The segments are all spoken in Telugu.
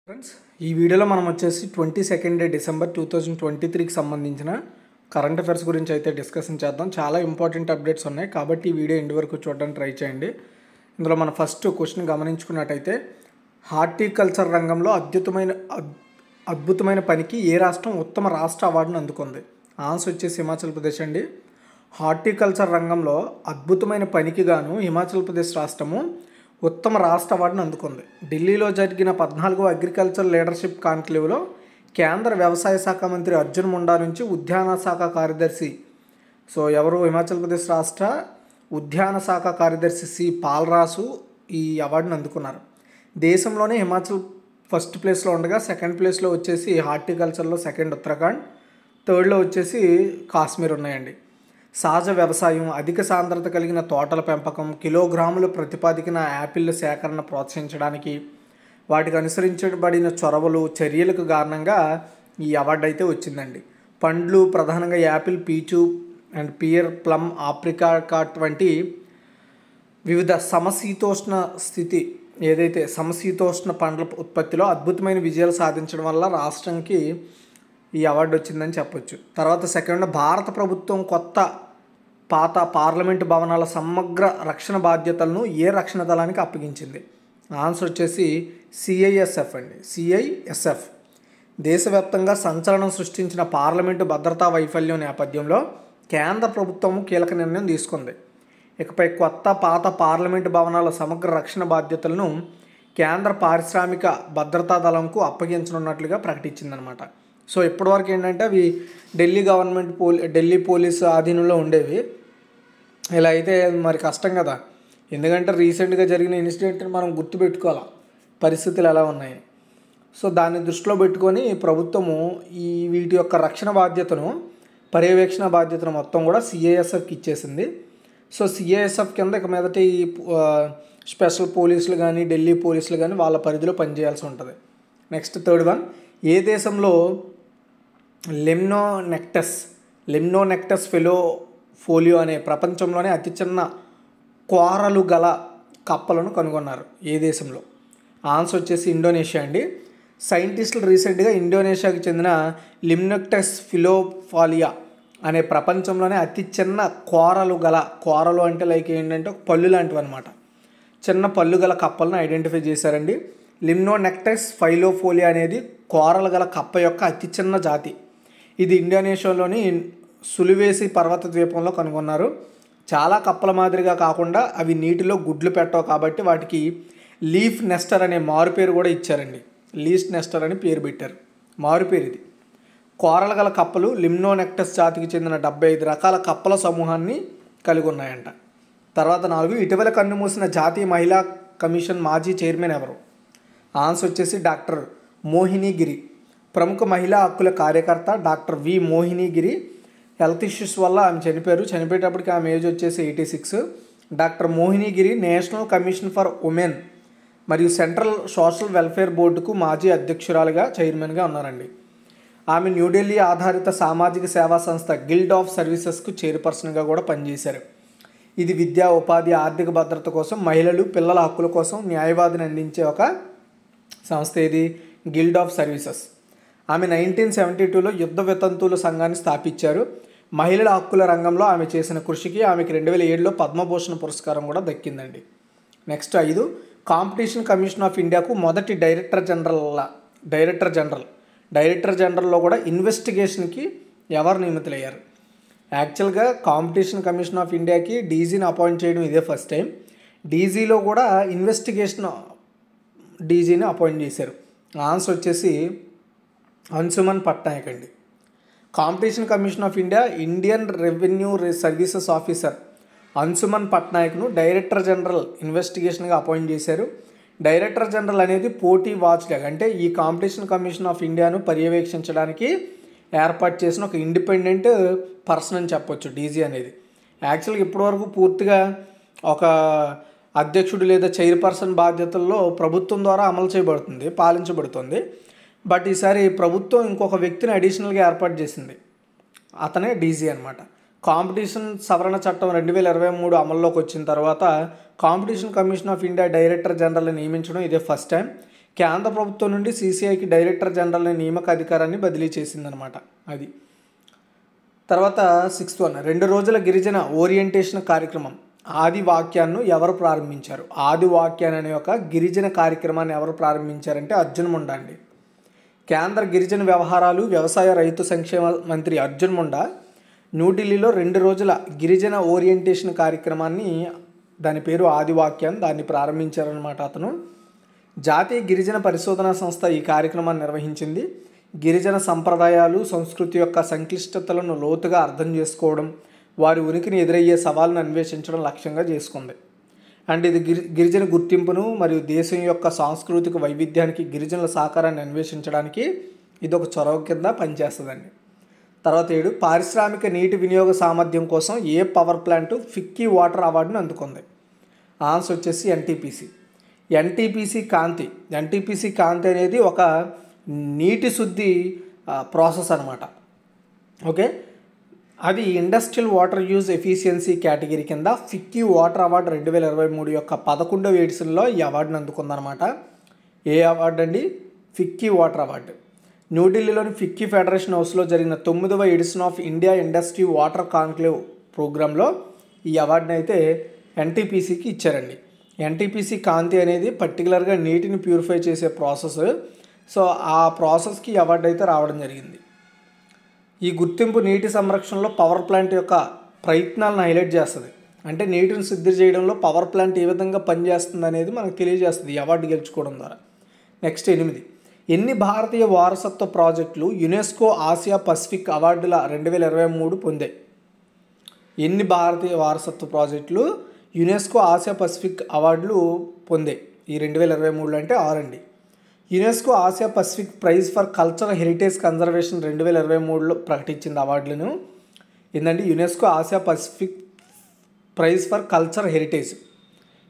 ఫ్రెండ్స్ ఈ వీడియోలో మనం వచ్చేసి 22 డిసెంబర్ 2023కి సంబంధించిన కరెంట్ అఫైర్స్ గురించి అయితే డిస్కషన్ చేద్దాం. చాలా ఇంపార్టెంట్ అప్డేట్స్ ఉన్నాయి కాబట్టి ఈ వీడియో ఎండ్ వరకు చూడడానికి ట్రై చేయండి. ఇందులో మన ఫస్ట్ క్వశ్చన్ గమనించుకున్నట్టయితే హార్టికల్చర్ రంగంలో అద్భుతమైన పనికి ఏ రాష్ట్రం ఉత్తమ రాష్ట్ర అవార్డును అందుకుంది? ఆన్సర్ వచ్చేసి హిమాచల్ ప్రదేశ్ అండి. హార్టికల్చర్ రంగంలో అద్భుతమైన పనికి గాను హిమాచల్ ప్రదేశ్ రాష్ట్రము ఉత్తమ రాష్ట్ర అవార్డును అందుకుంది. ఢిల్లీలో జరిగిన 14వ అగ్రికల్చర్ లీడర్షిప్ కాన్క్లేవ్లో కేంద్ర వ్యవసాయ శాఖ మంత్రి అర్జున్ ముండా నుంచి ఉద్యాన శాఖ కార్యదర్శి ఎవరు హిమాచల్ ప్రదేశ్ రాష్ట్ర ఉద్యాన శాఖ కార్యదర్శి సి పాల్రాసు ఈ అవార్డును అందుకున్నారు. దేశంలోనే హిమాచల్ ఫస్ట్ ప్లేస్లో ఉండగా సెకండ్ ప్లేస్లో వచ్చేసి హార్టికల్చర్లో సెకండ్ ఉత్తరాఖండ్, థర్డ్లో వచ్చేసి కాశ్మీర్ ఉన్నాయండి. సహజ వ్యవసాయం, అధిక సాంద్రత కలిగిన తోటల పెంపకం, కిలోగ్రాముల ప్రతిపాదికన యాపిళ్ల సేకరణ ప్రోత్సహించడానికి వాటికి అనుసరించబడిన చొరవలు చర్యలకు కారణంగా ఈ అవార్డు అయితే వచ్చిందండి. పండ్లు ప్రధానంగా యాపిల్, పీచు అండ్ పియర్, ప్లమ్, ఆప్రికాట్ వంటి వివిధ సమశీతోష్ణ పండ్ల ఉత్పత్తిలో అద్భుతమైన విజయాలు సాధించడం వల్ల రాష్ట్రానికి ఈ అవార్డు వచ్చిందని చెప్పొచ్చు. తర్వాత సెకండ్, భారత ప్రభుత్వం పాత పార్లమెంటు భవనాల సమగ్ర రక్షణ బాధ్యతలను ఏ రక్షణ దళానికి అప్పగించింది? ఆన్సర్ వచ్చేసి సిఐఎస్ఎఫ్ అండి. సిఐఎస్ఎఫ్ దేశవ్యాప్తంగా సంచలనం సృష్టించిన పార్లమెంటు భద్రతా వైఫల్యం నేపథ్యంలో కేంద్ర ప్రభుత్వం కీలక నిర్ణయం తీసుకుంది. ఇకపై పాత పార్లమెంటు భవనాల సమగ్ర రక్షణ బాధ్యతలను కేంద్ర పారిశ్రామిక భద్రతా దళంకు అప్పగించనున్నట్లుగా ప్రకటించిందనమాట. ఇప్పటివరకు ఏంటంటే అవి ఢిల్లీ పోలీసు ఆధీనంలో ఉండేవి. ఇలా అయితే మరి కష్టం కదా, ఎందుకంటే రీసెంట్గా జరిగిన ఇన్సిడెంట్ని మనం గుర్తుపెట్టుకోవాలి, పరిస్థితులు ఎలా ఉన్నాయి. దాన్ని దృష్టిలో పెట్టుకొని ప్రభుత్వము వీటి యొక్క పర్యవేక్షణ బాధ్యతను మొత్తం కూడా సిఐఎస్ఎఫ్కి ఇచ్చేసింది. సిఐఎస్ఎఫ్ కింద ఇక మీదటి స్పెషల్ పోలీసులు కానీ ఢిల్లీ పోలీసులు కానీ వాళ్ళ పరిధిలో పనిచేయాల్సి ఉంటుంది. నెక్స్ట్ థర్డ్ వన్, ఏ దేశంలో లెమ్నోనెక్టస్ ఫోలియో అనే ప్రపంచంలోనే అతి చిన్న కోరలు గల కప్పలను కనుగొన్నారు? ఏ దేశంలో? ఆన్సర్ వచ్చేసి ఇండోనేషియా అండి. సైంటిస్టులు రీసెంట్గా ఇండోనేషియాకి చెందిన లిమ్నోనెక్టస్ ఫిలోఫాలియా అనే ప్రపంచంలోనే అతి చిన్న కోరలు అంటే లైక్ ఏంటంటే పళ్ళు లాంటివి అనమాట, చిన్న పళ్ళు గల కప్పలను ఐడెంటిఫై చేశారండి. లిమ్నోనెక్టస్ ఫైలోఫోలియా అనేది కోరలు గల కప్ప యొక్క అతి చిన్న జాతి. ఇది ఇండోనేషియాలోని సులువేసి పర్వత ద్వీపంలో కనుగొన్నారు. చాలా కప్పల మాదిరిగా కాకుండా అవి నీటిలో గుడ్లు పెట్టవు కాబట్టి వాటికి లీఫ్ నెస్టర్ అనే మారుపేరు కూడా ఇచ్చారండి. లీఫ్ నెస్టర్ అని పేరు పెట్టారు, మారుపేరు ఇది. కోరలు గల కప్పలు లిమ్నోనెక్టస్ జాతికి చెందిన 75 రకాల కప్పల సమూహాన్ని కలిగి ఉన్నాయంట. తర్వాత 4, ఇటీవల కన్నుమూసిన జాతీయ మహిళా కమిషన్ మాజీ చైర్మన్ ఎవరు? ఆన్సర్ వచ్చేసి డాక్టర్ మోహిని గిరి. ప్రముఖ మహిళా హక్కుల కార్యకర్త డాక్టర్ వి మోహిని గిరి హెల్త్ ఇష్యూస్ వల్ల ఆమె చనిపోయేటప్పటికి ఆమె ఏజ్ వచ్చేసి 86. Doctor Mohini Giri national commission for women మరియు సెంట్రల్ సోషల్ వెల్ఫేర్ బోర్డుకు మాజీ అధ్యక్షురాలుగా చైర్మన్గా ఉన్నారండి. ఆమె న్యూఢిల్లీ ఆధారిత సామాజిక సేవా సంస్థ గిల్డ్ ఆఫ్ సర్వీసెస్కు చైర్పర్సన్గా కూడా పనిచేశారు. ఇది విద్యా, ఉపాధి, ఆర్థిక భద్రత కోసం, మహిళలు, పిల్లల హక్కుల కోసం న్యాయవాదిని అందించే ఒక సంస్థ. ఇది గిల్డ్ ఆఫ్ సర్వీసెస్. ఆమె 1972లో యుద్ధ వితంతువుల సంఘాన్ని స్థాపించారు. మహిళల హక్కుల రంగంలో ఆమె చేసిన కృషికి ఆమెకి 2007లో పద్మభూషణ్ పురస్కారం కూడా దక్కిందండి. నెక్స్ట్ 5, కాంపిటీషన్ కమిషన్ ఆఫ్ ఇండియాకు మొదటి డైరెక్టర్ జనరల్లో కూడా ఇన్వెస్టిగేషన్కి ఎవరు నియమితులయ్యారు? యాక్చువల్గా కాంపిటీషన్ కమిషన్ ఆఫ్ ఇండియాకి డీజీని అపాయింట్ చేయడం ఇదే ఫస్ట్ టైం. డీజీలో కూడా ఇన్వెస్టిగేషన్ డీజీని అపాయింట్ చేశారు. ఆన్సర్ వచ్చేసి అంశుమన్ పట్నాయక్ అండి. Competition commission of India Indian revenue services officer Anshuman పట్నాయక్ను డైరెక్టర్ జనరల్ ఇన్వెస్టిగేషన్గా అపాయింట్ చేశారు. డైరెక్టర్ జనరల్ అనేది పోటీ వాచ్డాగ్, అంటే ఈ కాంపిటీషన్ కమిషన్ ఆఫ్ ఇండియాను పర్యవేక్షించడానికి ఏర్పాటు చేసిన ఒక ఇండిపెండెంట్ పర్సన్ అని చెప్పొచ్చు డీజీ అనేది. యాక్చువల్గా ఇప్పటివరకు పూర్తిగా ఒక అధ్యక్షుడు లేదా చైర్పర్సన్ బాధ్యతల్లో ప్రభుత్వం ద్వారా పాలించబడుతుంది. బట్ ఈసారి ప్రభుత్వం ఇంకొక వ్యక్తిని అడిషనల్గా ఏర్పాటు చేసింది, అతనే డీజీ అనమాట. కాంపిటీషన్ సవరణ చట్టం 2023 అమల్లోకి వచ్చిన తర్వాత competition commission of India director జనరల్ని నియమించడం ఇదే ఫస్ట్ టైం. కేంద్ర ప్రభుత్వం నుండి సీసీఐకి డైరెక్టర్ జనరల్ నియామక అధికారాన్ని బదిలీ చేసిందనమాట. అది తర్వాత 6th వన్, 2 రోజుల గిరిజన ఓరియంటేషన్ కార్యక్రమం ఆది వాక్యాన్ని ఎవరు ప్రారంభించారు? ఆది వాక్యాన్ని అనే ఒక గిరిజన కార్యక్రమాన్ని ఎవరు ప్రారంభించారంటే అర్జున్ ముండా అండి. కేంద్ర గిరిజన వ్యవహారాలు వ్యవసాయ రైతు సంక్షేమ మంత్రి అర్జున్ ముండా న్యూఢిల్లీలో 2 రోజుల గిరిజన ఓరియంటేషన్ కార్యక్రమాన్ని, దాని పేరు ఆదివాక్యాన్ని, దాన్ని ప్రారంభించారనమాట అతను. జాతీయ గిరిజన పరిశోధనా సంస్థ ఈ కార్యక్రమాన్ని నిర్వహించింది. గిరిజన సంప్రదాయాలు సంస్కృతి యొక్క సంక్లిష్టతలను లోతుగా అర్థం చేసుకోవడం, వారి ఉనికిని ఎదురయ్యే సవాళ్ళను అన్వేషించడం లక్ష్యంగా చేసుకుంది. అండ్ ఇది గిరిజన గుర్తింపును మరియు దేశం యొక్క సాంస్కృతిక వైవిధ్యానికి గిరిజనుల సహకారాన్ని అన్వేషించడానికి ఇది ఒక చొరవ కింద పనిచేస్తుందండి. తర్వాత 7, పారిశ్రామిక నీటి వినియోగ సామర్థ్యం కోసం ఏ పవర్ ప్లాంట్ ఫిక్కీ వాటర్ అవార్డును అందుకుంది? ఆన్సర్ వచ్చేసి ఎన్టీపీసీ. ఎన్టీపీసీ కాంతి అనేది ఒక నీటి శుద్ధి ప్రాసెస్ అనమాట. ఓకే, అది industrial water use efficiency category కింద ఫిక్కీ వాటర్ అవార్డు 2023 యొక్క 11వ ఎడిషన్లో ఈ అవార్డును అందుకుందనమాట. ఏ అవార్డు అండి? FICCI water award. న్యూఢిల్లీలోని ఫిక్కీ ఫెడరేషన్ హౌస్లో జరిగిన 9వ edition of India industry water conclave ప్రోగ్రాంలో ఈ అవార్డుని అయితే ఎన్టీపీసీకి ఇచ్చారండి. ఎన్టీపీసీ కాంతి అనేది పర్టికులర్గా నీటిని ప్యూరిఫై చేసే ప్రాసెస్. సో ఆ ప్రాసెస్కి ఈ అవార్డు అయితే రావడం జరిగింది. ఈ గుర్తింపు నీటి సంరక్షణలో పవర్ ప్లాంట్ యొక్క ప్రయత్నాలను హైలైట్ చేస్తుంది. అంటే నీటిని శుద్ధి చేయడంలో పవర్ ప్లాంట్ ఏ విధంగా పనిచేస్తుంది అనేది మనకు తెలియజేస్తుంది ఈ అవార్డు గెలుచుకోవడం ద్వారా. నెక్స్ట్ 8, ఎన్ని భారతీయ వారసత్వ ప్రాజెక్టులు యునెస్కో ఆసియా పసిఫిక్ అవార్డుల 2023 పొందాయి? ఎన్ని భారతీయ వారసత్వ ప్రాజెక్టులు యునెస్కో ఆసియా పసిఫిక్ అవార్డులు పొందాయి ఈ 2023 అంటే 6 అండి. UNESCO Asia Pacific prize for cultural heritage conservation 2023లో ప్రకటించింది అవార్డులను. ఏంటంటే UNESCO Asia Pacific prize for cultural heritage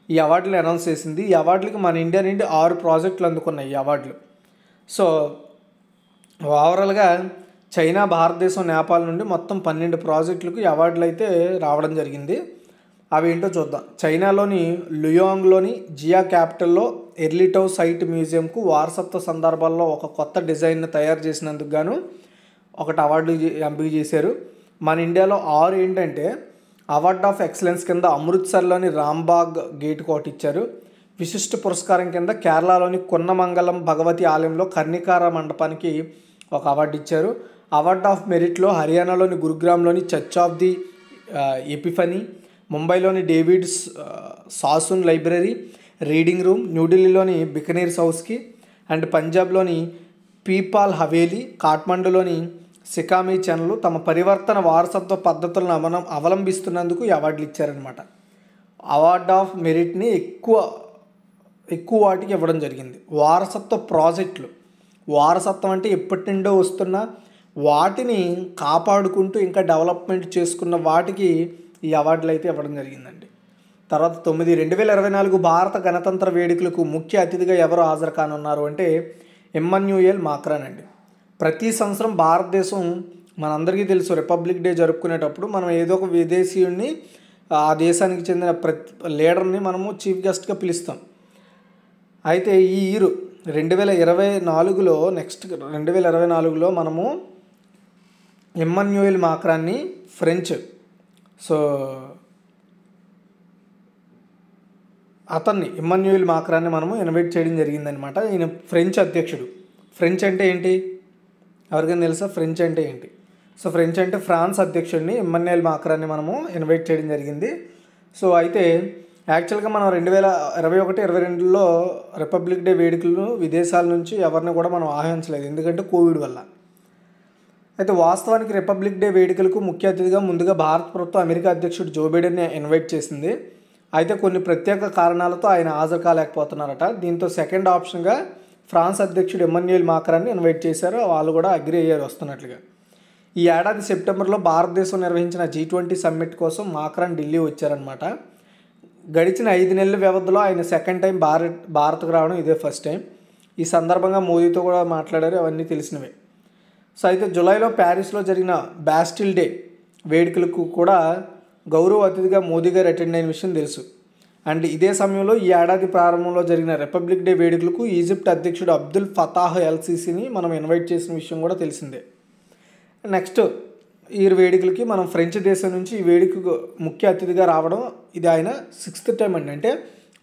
ఈ అవార్డులు అనౌన్స్ చేసింది. ఈ అవార్డులకి మన ఇండియా నుండి 6 ప్రాజెక్టులు అందుకున్నాయి ఈ అవార్డులు. సో ఓవరాల్గా చైనా, భారతదేశం, నేపాల్ నుండి మొత్తం 12 ప్రాజెక్టులకు ఈ అవార్డులు అయితే రావడం జరిగింది. అవి ఏంటో చూద్దాం. చైనాలోని లుయాంగ్లోని జియా క్యాపిటల్లో ఎర్లిటౌ సైట్ మ్యూజియంకు వారసత్వ సందర్భాల్లో ఒక కొత్త డిజైన్ను తయారు చేసినందుకు గాను ఒకటి అవార్డు ఎంపిక చేశారు. మన ఇండియాలో 6 ఏంటంటే అవార్డ్ ఆఫ్ ఎక్సలెన్స్ కింద అమృత్సర్లోని రాంబాగ్ గేట్కు ఒకటి ఇచ్చారు. విశిష్ట పురస్కారం కింద కేరళలోని కొన్నమంగళం భగవతి ఆలయంలో కర్ణికార మండపానికి ఒక అవార్డు ఇచ్చారు. అవార్డ్ ఆఫ్ మెరిట్లో హర్యానాలోని గురుగ్రామ్లోని చర్చ్ ఆఫ్ ది ఎపిఫనీ, ముంబైలోని డేవిడ్ సాసున్ లైబ్రరీ రీడింగ్ రూమ్, న్యూఢిల్లీలోని బికనీర్స్ హౌస్కి, అండ్ పంజాబ్లోని పీపాల్ హవేలీ, కాఠ్మండూలోని సికామీ ఛానల్ తమ పరివర్తన వారసత్వ పద్ధతులను అవలంబిస్తున్నందుకు ఈ అవార్డులు ఇచ్చారనమాట. అవార్డ్ ఆఫ్ మెరిట్ని ఎక్కువ వాటికి ఇవ్వడం జరిగింది. వారసత్వ ప్రాజెక్టులు, వారసత్వం అంటే ఎప్పటి నుండో వస్తున్న వాటిని కాపాడుకుంటూ ఇంకా డెవలప్మెంట్ చేసుకున్న వాటికి ఈ అవార్డులు అయితే ఇవ్వడం జరిగిందండి. తర్వాత 9, 2024 భారత గణతంత్ర వేడుకలకు ముఖ్య అతిథిగా ఎవరు హాజరు కానున్నారు అంటే ఎమ్మాన్యుయల్ మాక్రాన్ అండి. ప్రతి సంవత్సరం భారతదేశం, మనందరికీ తెలుసు, రిపబ్లిక్ డే జరుపుకునేటప్పుడు మనం ఏదో ఒక విదేశీయుడిని, ఆ దేశానికి చెందిన లీడర్ని మనము చీఫ్ గెస్ట్గా పిలుస్తాం. అయితే ఈ ఇయర్ 2024లో 2024లో మనము ఎమ్మాన్యుయల్ మాక్రాన్ని ఫ్రెంచ్, ఎమ్మాన్యుయల్ మాక్రాన్ని మనము ఇన్వైట్ చేయడం జరిగిందనమాట. ఈయన ఫ్రెంచ్ అధ్యక్షుడు. ఫ్రెంచ్ అంటే ఏంటి ఎవరికైనా తెలుసా? ఫ్రెంచ్ అంటే ఏంటి? సో ఫ్రెంచ్ అంటే ఫ్రాన్స్ అధ్యక్షుడిని ఎమ్మాన్యుయల్ మాక్రాన్ని మనము ఇన్వైట్ చేయడం జరిగింది. సో అయితే యాక్చువల్గా మనం 2021, 2022లో రిపబ్లిక్ డే వేడుకలను విదేశాల నుంచి ఎవరిని కూడా మనం ఆహ్వానించలేదు, ఎందుకంటే కోవిడ్ వల్ల. అయితే వాస్తవానికి రిపబ్లిక్ డే వేడుకలకు ముఖ్య అతిథిగా ముందుగా భారత ప్రభుత్వం అమెరికా అధ్యక్షుడు జో బైడెన్ని ఇన్వైట్ చేసింది. అయితే కొన్ని ప్రత్యేక కారణాలతో ఆయన హాజరు కాలేకపోతున్నారట. దీంతో సెకండ్ ఆప్షన్గా ఫ్రాన్స్ అధ్యక్షుడు ఎమ్మాన్యుయల్ మాక్రాన్ని ఇన్వైట్ చేశారు. వాళ్ళు కూడా అగ్రి అయ్యారు వస్తున్నట్లుగా. ఈ ఏడాది సెప్టెంబర్లో భారతదేశం నిర్వహించిన G20 సమ్మిట్ కోసం మాక్రాన్ ఢిల్లీ వచ్చారనమాట. గడిచిన 5 నెలల వ్యవధిలో ఆయన సెకండ్ టైం భారత్కు రావడం ఇదే ఫస్ట్ టైం. ఈ సందర్భంగా మోదీతో కూడా మాట్లాడారు, అవన్నీ తెలిసినవే. సో అయితే జూలైలో ప్యారిస్లో జరిగిన బాస్టిల్ డే వేడుకలకు కూడా గౌరవ అతిథిగా మోదీ గారు అటెండ్ అయిన విషయం తెలుసు. అండ్ ఇదే సమయంలో ఈ ఏడాది ప్రారంభంలో జరిగిన రిపబ్లిక్ డే వేడుకలకు ఈజిప్ట్ అధ్యక్షుడు అబ్దుల్ ఫతాహ్ ఎల్సీసీని మనం ఇన్వైట్ చేసిన విషయం కూడా తెలిసిందే. నెక్స్ట్ ఈ వేడుకలకి మనం ఫ్రెంచ్ దేశం నుంచి ఈ వేడుకకు ముఖ్య అతిథిగా రావడం ఇది ఆయన 6th టైం అండి. అంటే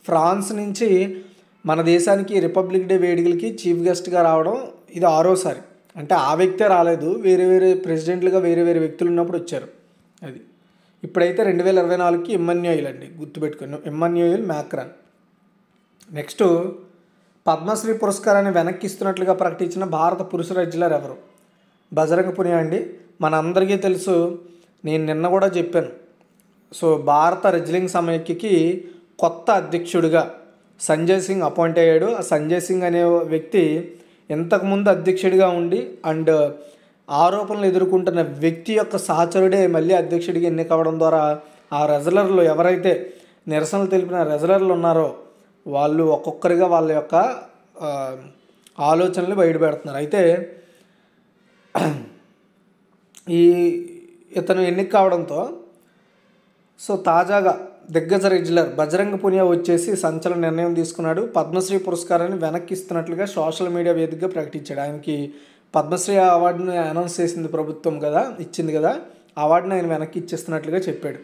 ఫ్రాన్స్ నుంచి మన దేశానికి రిపబ్లిక్ డే వేడుకలకి చీఫ్ గెస్ట్గా రావడం ఇది 6వసారి. అంటే ఆ వ్యక్తే రాలేదు, వేరే వేరే ప్రెసిడెంట్లుగా వేరే వేరే వ్యక్తులు ఉన్నప్పుడు వచ్చారు. అది ఇప్పుడైతే 2024కి ఇమ్మాన్యుయేల్ అండి, గుర్తుపెట్టుకుని ఇమ్మాన్యుయేల్ మ్యాక్రాన్. నెక్స్ట్ పద్మశ్రీ పురస్కారాన్ని వెనక్కి ఇస్తున్నట్లుగా ప్రకటించిన భారత పురుష రెజ్లర్ ఎవరు? బజరంగ్ పునియా అండి. మనందరికీ తెలుసు, నేను నిన్న కూడా చెప్పాను. సో భారత రెజ్లింగ్ సమైక్యకి కొత్త అధ్యక్షుడిగా సంజయ్ సింగ్ అపాయింట్ అయ్యాడు. ఆ సంజయ్ సింగ్ అనే వ్యక్తి ఇంతకుముందు అధ్యక్షుడిగా ఉండి అండ్ ఆరోపణలు ఎదుర్కొంటున్న వ్యక్తి యొక్క సహచరుడే మళ్ళీ అధ్యక్షుడిగా ఎన్నికవడం ద్వారా ఆ రెజ్లర్లు ఎవరైతే నిరసనలు తెలిపిన రెజ్లర్లు ఉన్నారో వాళ్ళు ఒక్కొక్కరిగా వాళ్ళ యొక్క ఆలోచనలు బయటపెడుతున్నారు. అయితే ఇతను ఎన్నిక కావడంతో సో తాజాగా దిగ్గజ రెజ్లర్ బజరంగ్ పునియా వచ్చేసి సంచలన నిర్ణయం తీసుకున్నాడు. పద్మశ్రీ పురస్కారాన్ని వెనక్కి ఇస్తున్నట్లుగా సోషల్ మీడియా వేదికగా ప్రకటించాడు. ఆయనకి పద్మశ్రీ అవార్డును అనౌన్స్ చేసింది ప్రభుత్వం కదా, ఇచ్చింది కదా, అవార్డును ఆయన వెనక్కి ఇచ్చేస్తున్నట్లుగా చెప్పాడు.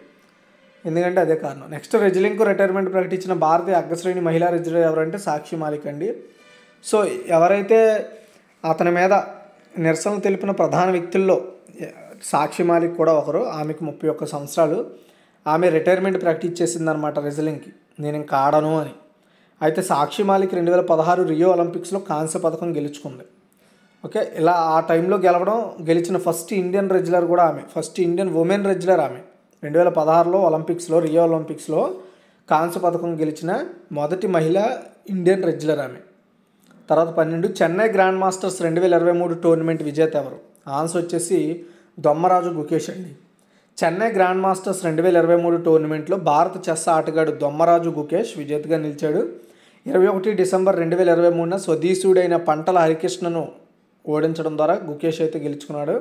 ఎందుకంటే అదే కారణం. నెక్స్ట్ రెజ్లింగ్కు రిటైర్మెంట్ ప్రకటించిన భారతీయ అగ్రశ్రేణి మహిళా రెజ్లర్ ఎవరంటే సాక్షి మాలిక్ అండి. సో ఎవరైతే అతని మీద నిరసనలు తెలిపిన ప్రధాన వ్యక్తుల్లో సాక్షి మాలిక్ కూడా ఒకరు. ఆమెకు 31 సంవత్సరాలు. ఆమె రిటైర్మెంట్ ప్రకటించేసిందనమాట రెజ్లింగ్కి, నేను ఇంకా ఆడను అని. అయితే సాక్షి మాలిక్ 2016 రియో ఒలింపిక్స్లో కాంస్య పథకం గెలుచుకుంది. ఓకే, ఇలా ఆ టైంలో గెలిచిన ఫస్ట్ ఇండియన్ రెజ్లర్ కూడా ఆమె, ఫస్ట్ ఇండియన్ ఉమెన్ రెజ్లర్ ఆమె. 2016లో ఒలింపిక్స్లో రియో ఒలింపిక్స్లో కాంస్య పథకం గెలిచిన మొదటి మహిళ ఇండియన్ రెజ్లర్ ఆమె. తర్వాత 12 చెన్నై గ్రాండ్ మాస్టర్స్ 2023 టోర్నమెంట్ విజేత ఎవరు? ఆన్సర్ వచ్చేసి దొమ్మరాజు గుకేష్ అండి. చెన్నై గ్రాండ్ మాస్టర్స్ 2023 టోర్నమెంట్లో భారత చెస్ ఆటగాడు దొమ్మరాజు గుకేష్ విజేతగా నిలిచాడు. 21 డిసెంబర్ 2023 స్వదేశీయుడైన పంటల హరికృష్ణను ఓడించడం ద్వారా గుకేష్ అయితే గెలుచుకున్నాడు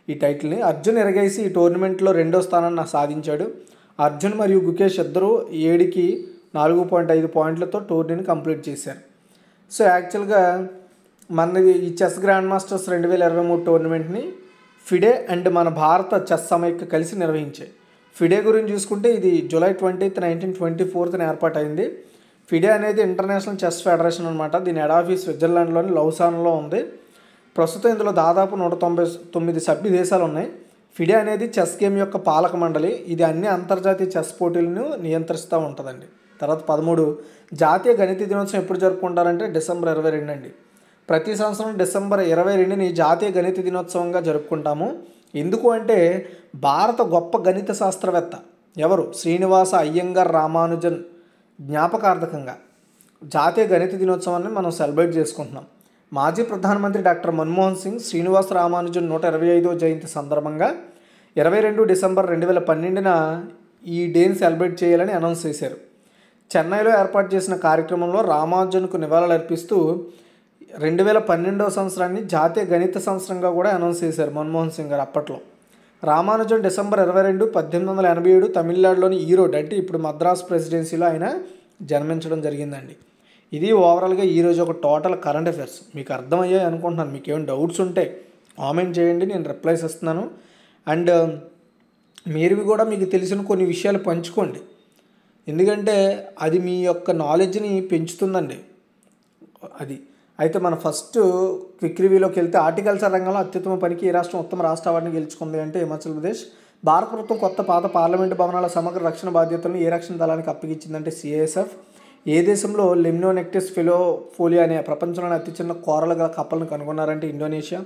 ఈ టైటిల్ని. అర్జున్ ఎరగైసి ఈ టోర్నమెంట్లో 2వ స్థానాన్ని సాధించాడు. అర్జున్ మరియు గుకేష్ ఇద్దరు 7కి 4.5 పాయింట్లతో టోర్నీని కంప్లీట్ చేశారు. సో యాక్చువల్గా మన ఈ చెస్ గ్రాండ్ మాస్టర్స్ 2023 టోర్నమెంట్ని ఫిడే అండ్ మన భారత చెస్ సమైక్య కలిసి నిర్వహించాయి. ఫిడే గురించి చూసుకుంటే ఇది జూలై 20, 1924 ఏర్పాటైంది. ఫిడే అనేది ఇంటర్నేషనల్ చెస్ ఫెడరేషన్ అనమాట. దీని హెడ్ ఆఫీస్ స్విట్జర్లాండ్లోని లౌసాన్లో ఉంది. ప్రస్తుతం ఇందులో దాదాపు 199 సభ్య దేశాలు ఉన్నాయి. ఫిడే అనేది చెస్ గేమ్ యొక్క పాలక మండలి. ఇది అన్ని అంతర్జాతీయ చెస్ పోటీలను నియంత్రిస్తూ ఉంటుందండి. తర్వాత 13 జాతీయ గణిత దినోత్సవం ఎప్పుడు జరుపుకుంటారంటే డిసెంబర్ 22 అండి. ప్రతి సంవత్సరం డిసెంబర్ 22ని జాతీయ గణిత దినోత్సవంగా జరుపుకుంటాము. ఎందుకు అంటే భారత గొప్ప గణిత శాస్త్రవేత్త ఎవరు? శ్రీనివాస అయ్యంగార్ రామానుజన్ జ్ఞాపకార్థకంగా జాతీయ గణిత దినోత్సవాన్ని మనం సెలబ్రేట్ చేసుకుంటున్నాం. మాజీ ప్రధానమంత్రి డాక్టర్ మన్మోహన్ సింగ్ శ్రీనివాస రామానుజన్ 125వ జయంతి సందర్భంగా 22 డిసెంబర్ 2012న ఈ డేని సెలబ్రేట్ చేయాలని అనౌన్స్ చేశారు. చెన్నైలో ఏర్పాటు చేసిన కార్యక్రమంలో రామానుజన్కు నివాళులు అర్పిస్తూ 2012వ సంవత్సరాన్ని జాతీయ గణిత సంవత్సరంగా కూడా అనౌన్స్ చేశారు మన్మోహన్ సింగ్ గారు అప్పట్లో. రామానుజన్ డిసెంబర్ 22, 1887 తమిళనాడులోని ఈరోడ్ అంటే ఇప్పుడు మద్రాస్ ప్రెసిడెన్సీలో ఆయన జన్మించడం జరిగిందండి. ఇది ఓవరాల్గా ఈరోజు ఒక టోటల్ కరెంట్ అఫైర్స్. మీకు అర్థమయ్యాయి అనుకుంటున్నాను. మీకు ఏమైనా డౌట్స్ ఉంటే కామెంట్ చేయండి, నేను రిప్లైస్ ఇస్తున్నాను. అండ్ మీరు కూడా మీకు తెలిసిన కొన్ని విషయాలు పంచుకోండి, ఎందుకంటే అది మీ యొక్క నాలెడ్జ్ని పెంచుతుందండి. అది అయితే మన ఫస్ట్ క్విక్ రివ్యూలోకి వెళ్తే హార్టికల్చర్ రంగంలో అత్యుత్తమ పనికి ఏ రాష్ట్రం ఉత్తమ రాష్ట్ర అవార్డుని గెలుచుకుంది అంటే హిమాచల్ ప్రదేశ్. భారత ప్రభుత్వం కొత్త పాత పార్లమెంటు భవనాల సమగ్ర రక్షణ బాధ్యతలను ఏ రక్షణ దళానికి అప్పగించిందంటే సిఐఎస్ఎఫ్. ఏ దేశంలో లెమ్నోనెక్టిస్ ఫిలోఫోలియా అనే ప్రపంచంలోని అతి చిన్న కోరలు గల కప్పలను కనుగొన్నారంటే ఇండోనేషియా.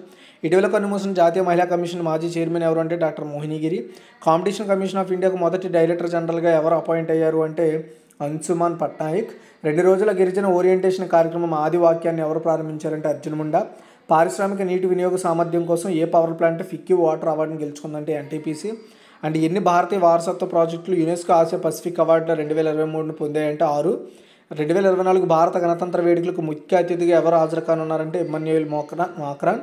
ఇటీవల కన్నుమూసిన జాతీయ మహిళా కమిషన్ మాజీ చైర్మన్ ఎవరు అంటే డాక్టర్ మోహినీగిరి. కాంపిటీషన్ కమిషన్ ఆఫ్ ఇండియాకు మొదటి డైరెక్టర్ జనరల్గా ఎవరు అపాయింట్ అయ్యారు అంటే అంశుమాన్ పట్నాయక్. 2 రోజుల గిరిజన ఓరియంటేషన్ కార్యక్రమం ఆది వాక్యాన్ని ఎవరు ప్రారంభించారంటే అర్జున్ ముండా. పారిశ్రామిక నీటి వినియోగ సామర్థ్యం కోసం ఏ పవర్ ప్లాంట్ ఫిక్కీ వాటర్ అవార్డుని గెలుచుకుందంటే ఎన్టీపీసీ. అండ్ ఎన్ని భారతీయ వారసత్వ ప్రాజెక్టులు యునెస్కో ఆసియా పసిఫిక్ అవార్డులో 2023 పొందాయంటే 6. 2024 భారత గణతంత్ర వేడుకలకు ముఖ్య అతిథిగా ఎవరు హాజరు కానున్నారంటే ఇమ్మాన్యుయేల్ మాక్రాన్.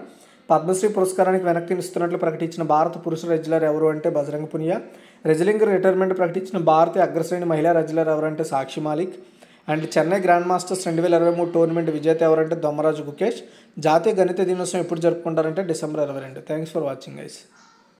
పద్మశ్రీ పురస్కారానికి వెనక్కి ఇస్తున్నట్లు ప్రకటించిన భారత పురుష రెజ్లర్ ఎవరు అంటే బజరంగ్ పునియా. రెజ్లింగ్ రిటైర్మెంట్ ప్రకటించిన భారతీయ అగ్రశ్రేణి మహిళా రెజ్లర్ ఎవరంటే Sakshi Malik. And Chennai grand masters 2023 tournament విజేత ఎవరంటే దొమ్మరాజు గుకేష్. జాతీయ గణిత దినోత్సవం ఎప్పుడు జరుపుకుంటారంటే December 22. Thanks for watching guys.